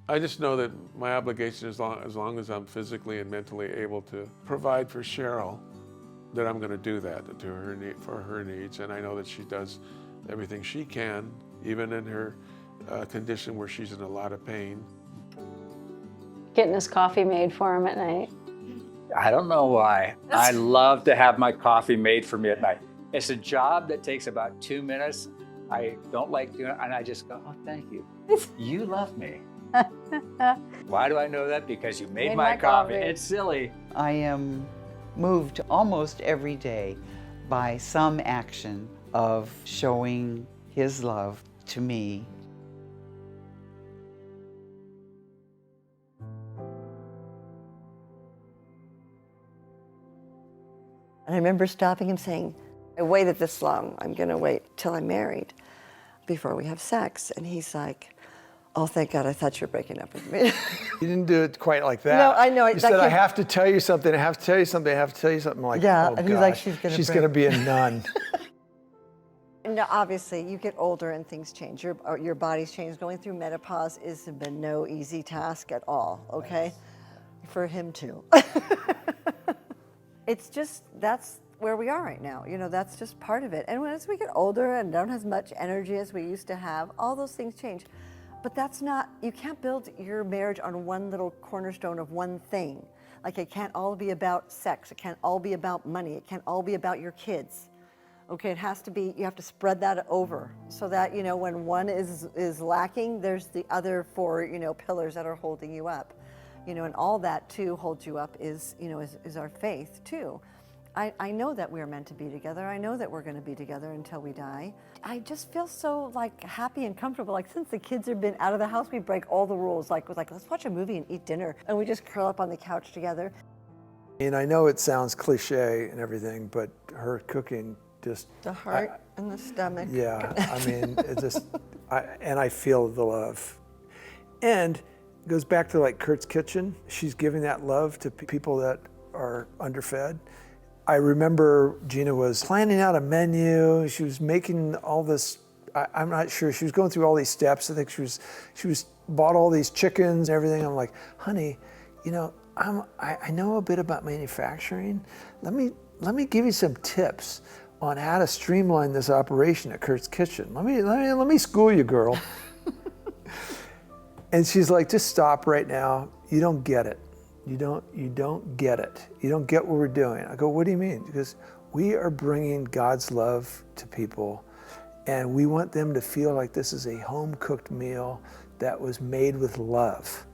I just know that my obligation, as long as I'm physically and mentally able to provide for Cheryl, that I'm going to do that to her for her needs. And I know that she does everything she can, even in her condition where she's in a lot of pain. Getting his coffee made for him at night. I don't know why. I love to have my coffee made for me at night. It's a job that takes about 2 minutes. I don't like doing it, and I just go, oh, thank you. You love me. Why do I know that? Because you made my coffee. It's silly. I am moved almost every day by some action of showing his love to me. And I remember stopping him saying, I waited this long, I'm gonna wait till I'm married before we have sex. And he's like, oh, thank God, I thought you were breaking up with me. You didn't do it quite like that. No, I know. You said, I have to tell you something, I have to tell you something, I have to tell you something. I'm like, yeah, oh, and he's gosh, like, she's gonna be a nun. And obviously, you get older and things change. Your body's changed. Going through menopause has been no easy task at all, okay? For him too. It's just, that's where we are right now. You know, that's just part of it. And as we get older and don't have as much energy as we used to have, all those things change. But that's not, you can't build your marriage on one little cornerstone of one thing. Like, it can't all be about sex. It can't all be about money. It can't all be about your kids. Okay, it has to be, you have to spread that over so that, you know, when one is lacking, there's the other four, you know, pillars that are holding you up. You know, and all that too holds you up is, you know, is our faith too. I know that we're meant to be together. I know that we're going to be together until we die. I just feel so like happy and comfortable. Like, since the kids have been out of the house, we break all the rules. Like, let's watch a movie and eat dinner, and we just curl up on the couch together. And I know it sounds cliche and everything, but her cooking just... The heart and the stomach. Yeah, I mean, it just, and I feel the love. And it goes back to like Kurt's Kitchen. She's giving that love to people that are underfed. I remember Gina was planning out a menu. She was making all this, I'm not sure, she was going through all these steps. I think she was bought all these chickens and everything. I'm like, honey, you know, I know a bit about manufacturing. Let me give you some tips on how to streamline this operation at Kurt's Kitchen. Let me school you, girl. And she's like, just stop right now. You don't get it. You don't get it. You don't get what we're doing. I go, what do you mean? Because we are bringing God's love to people, and we want them to feel like this is a home-cooked meal that was made with love.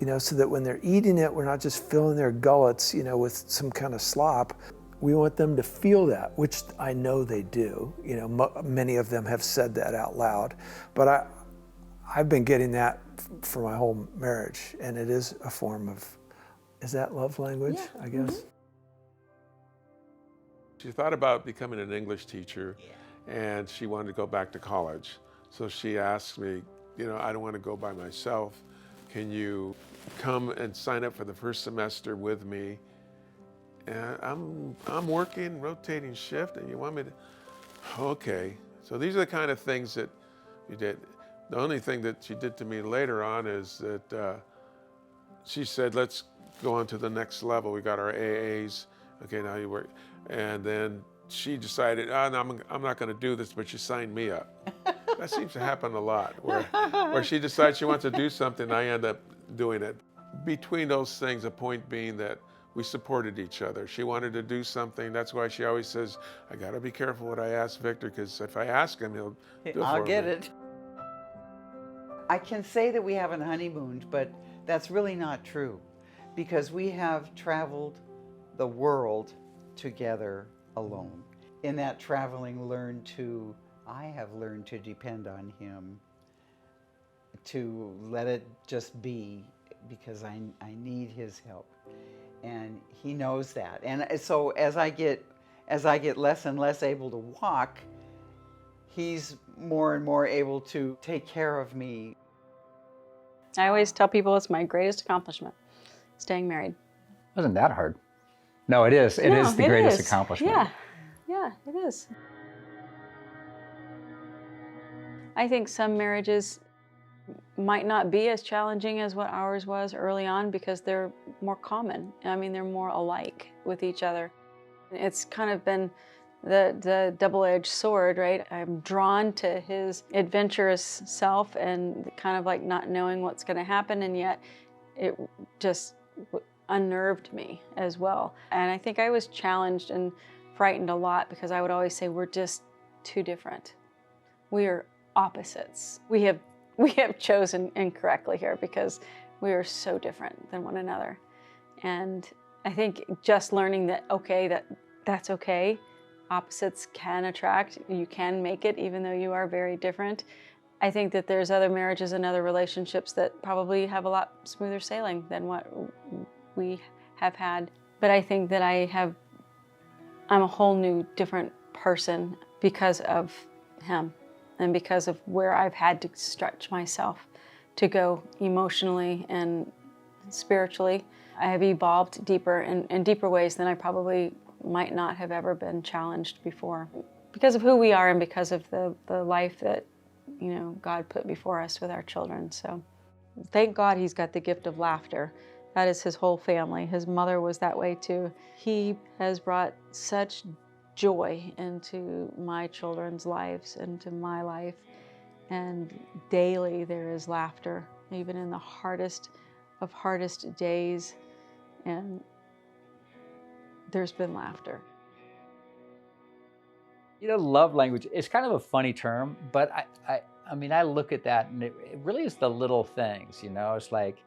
You know, so that when they're eating it, we're not just filling their gullets, you know, with some kind of slop. We want them to feel that, which I know they do. You know, many of them have said that out loud. But I've been getting that for my whole marriage, and it is a form of, is that love language, yeah. I guess? Mm-hmm. She thought about becoming an English teacher, and she wanted to go back to college. So she asked me, you know, I don't want to go by myself. Can you come and sign up for the first semester with me? And I'm working, rotating shift, and you want me to, okay. So these are the kind of things that you did. The only thing that she did to me later on is that she said, let's go on to the next level. We got our AAs. Okay, now you work. And then she decided, oh, no, I'm not going to do this, but she signed me up. That seems to happen a lot, where she decides she wants to do something, I end up doing it. Between those things, the point being that we supported each other. She wanted to do something. That's why she always says, I got to be careful what I ask Victor, because if I ask him, he'll do it for me. I'll get it. I can say that we haven't honeymooned, but that's really not true, because we have traveled the world together alone. In that traveling, I have learned to depend on him, to let it just be, because I need his help. And he knows that. And so as I get less and less able to walk, he's more and more able to take care of me. I always tell people it's my greatest accomplishment, staying married. Wasn't that hard? No, it is. It is the greatest accomplishment. Yeah, it is. I think some marriages might not be as challenging as what ours was early on because they're more common. I mean, they're more alike with each other. It's kind of been the double-edged sword, right? I'm drawn to his adventurous self and kind of like not knowing what's going to happen, and yet it just unnerved me as well. And I think I was challenged and frightened a lot because I would always say, we're just too different. We are opposites. We have chosen incorrectly here because we are so different than one another. And I think just learning that, okay, that's okay. Opposites can attract. You can make it even though you are very different. I think that there's other marriages and other relationships that probably have a lot smoother sailing than what we have had. But I think that I'm a whole new different person because of him and because of where I've had to stretch myself to go emotionally and spiritually. I have evolved deeper in deeper ways than I probably might not have ever been challenged before because of who we are and because of the life that, you know, God put before us with our children. So thank God he's got the gift of laughter. That is his whole family. His mother was that way too. He has brought such joy into my children's lives, into my life. And daily there is laughter, even in the hardest of hardest days. And there's been laughter. You know, love language, it's kind of a funny term, but I mean, I look at that and it really is the little things, you know, it's like,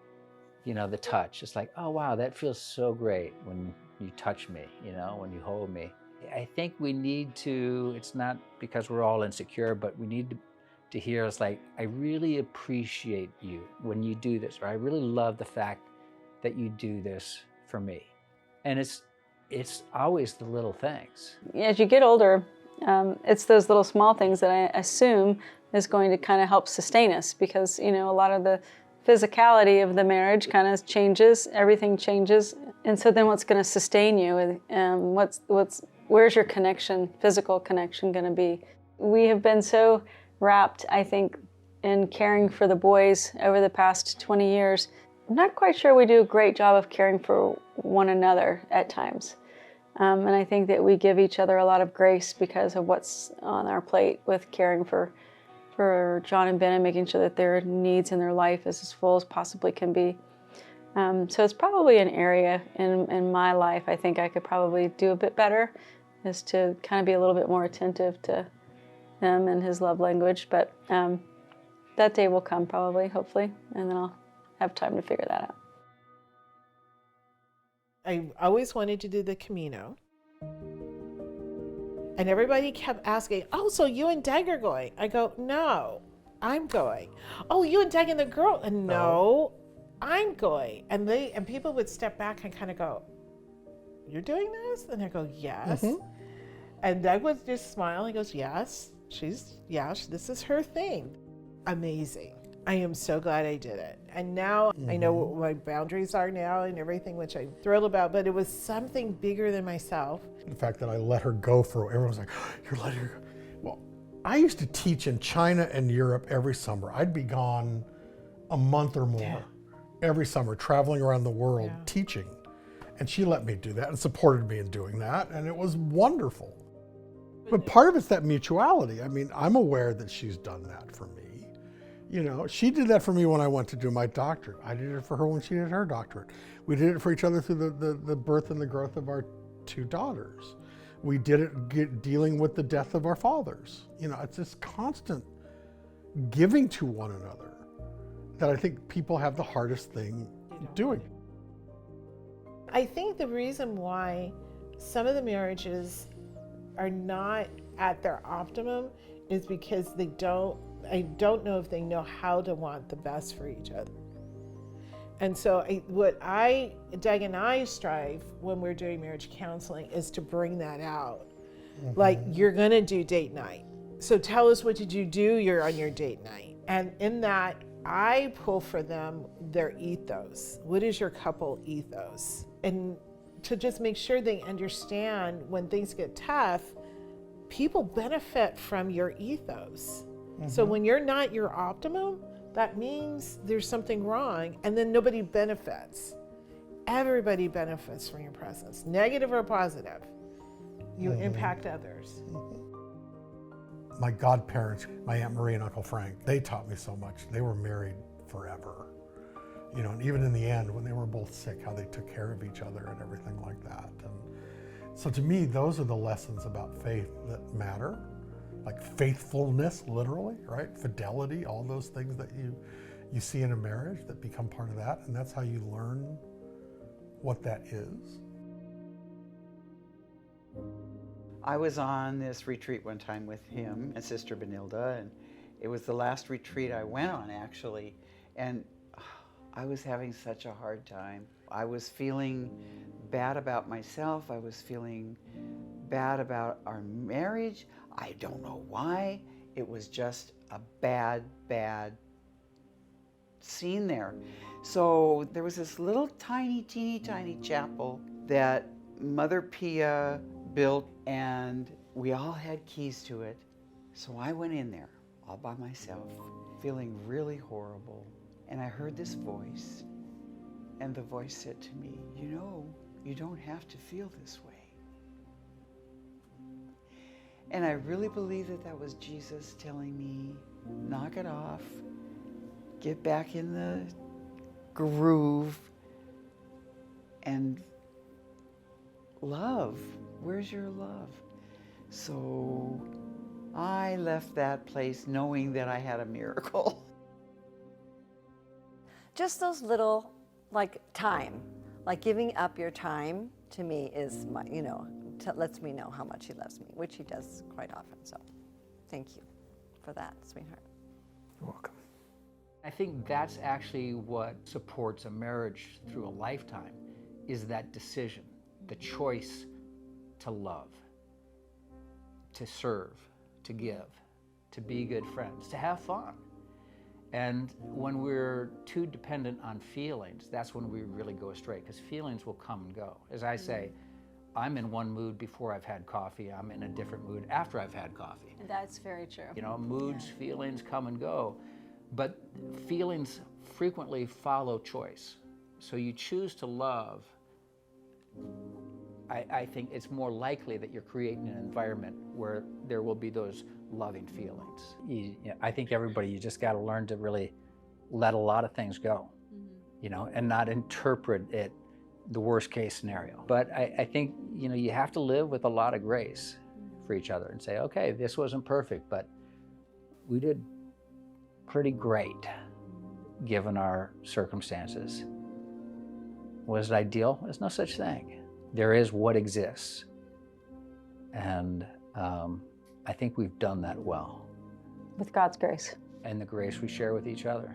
you know, the touch. It's like, oh, wow, that feels so great when you touch me, you know, when you hold me. I think we need to, it's not because we're all insecure, but we need to hear it's like, I really appreciate you when you do this, or I really love the fact that you do this for me. And it's always the little things. As you get older, it's those little small things that I assume is going to kind of help sustain us because, you know, a lot of the physicality of the marriage kind of changes, everything changes. And so then what's going to sustain you? Where's your connection, physical connection going to be? We have been so wrapped, I think, in caring for the boys over the past 20 years. I'm not quite sure we do a great job of caring for one another at times. And I think that we give each other a lot of grace because of what's on our plate with caring for John and Ben and making sure that their needs in their life is as full as possibly can be. So it's probably an area in my life I think I could probably do a bit better, is to kind of be a little bit more attentive to him and his love language. But that day will come probably, hopefully, and then I'll have time to figure that out. I always wanted to do the Camino. And everybody kept asking, oh, so you and Doug are going? I go, no, I'm going. Oh, you and Doug and the girl? No, I'm going. And people would step back and kind of go, you're doing this? And I go, yes. Mm-hmm. And Doug would just smile. He goes, yes, this is her thing. Amazing. I am so glad I did it. And now I know what my boundaries are now and everything, which I'm thrilled about, but it was something bigger than myself. The fact that I let her go everyone was like, you're letting her go. Well, I used to teach in China and Europe every summer. I'd be gone a month or more every summer, traveling around the world teaching. And she let me do that and supported me in doing that. And it was wonderful. But part of it's that mutuality. I mean, I'm aware that she's done that for me. You know, she did that for me when I went to do my doctorate. I did it for her when she did her doctorate. We did it for each other through the birth and the growth of our 2 daughters. We did it dealing with the death of our fathers. You know, it's this constant giving to one another that I think people have the hardest thing doing. I think the reason why some of the marriages are not at their optimum is because I don't know if they know how to want the best for each other. And so Doug and I strive when we're doing marriage counseling is to bring that out. Mm-hmm. Like, you're gonna do date night. So tell us, what did you do? You're on your date night. And in that, I pull for them their ethos. What is your couple ethos? And to just make sure they understand when things get tough, people benefit from your ethos. Mm-hmm. So when you're not your optimum, that means there's something wrong, and then nobody benefits. Everybody benefits from your presence, negative or positive. You impact others. My godparents, my Aunt Marie and Uncle Frank, they taught me so much. They were married forever. You know, and even in the end, when they were both sick, how they took care of each other and everything like that. And so to me, those are the lessons about faith that matter. Like faithfulness, literally, right? Fidelity, all those things that you see in a marriage that become part of that. And that's how you learn what that is. I was on this retreat one time with him and Sister Benilda, and it was the last retreat I went on, actually. And I was having such a hard time. I was feeling bad about myself. I was feeling bad about our marriage. I don't know why. It was just a bad scene there. So there was this little teeny tiny chapel that Mother Pia built, and we all had keys to it. So I went in there all by myself, feeling really horrible. And I heard this voice, and the voice said to me, you know, you don't have to feel this way. And I really believe that that was Jesus telling me, knock it off, get back in the groove, and love. Where's your love? So I left that place knowing that I had a miracle. Just those little, like time, like giving up your time to me is my, you know, lets me know how much he loves me, which he does quite often. So thank you for that, sweetheart. You're welcome. I think that's actually what supports a marriage through a lifetime, is that decision, the choice to love, to serve, to give, to be good friends, to have fun. And when we're too dependent on feelings, that's when we really go astray, because feelings will come and go. As I say, I'm in one mood before I've had coffee. I'm in a different mood after I've had coffee. That's very true. You know, moods, feelings come and go. But feelings frequently follow choice. So you choose to love, I think it's more likely that you're creating an environment where there will be those loving feelings. I think everybody, you just got to learn to really let a lot of things go, you know, and not interpret it the worst case scenario. But I think, you know, you have to live with a lot of grace for each other and say, okay, this wasn't perfect, but we did pretty great given our circumstances. Was it ideal? There's no such thing. There is what exists. And I think we've done that well. With God's grace. And the grace we share with each other.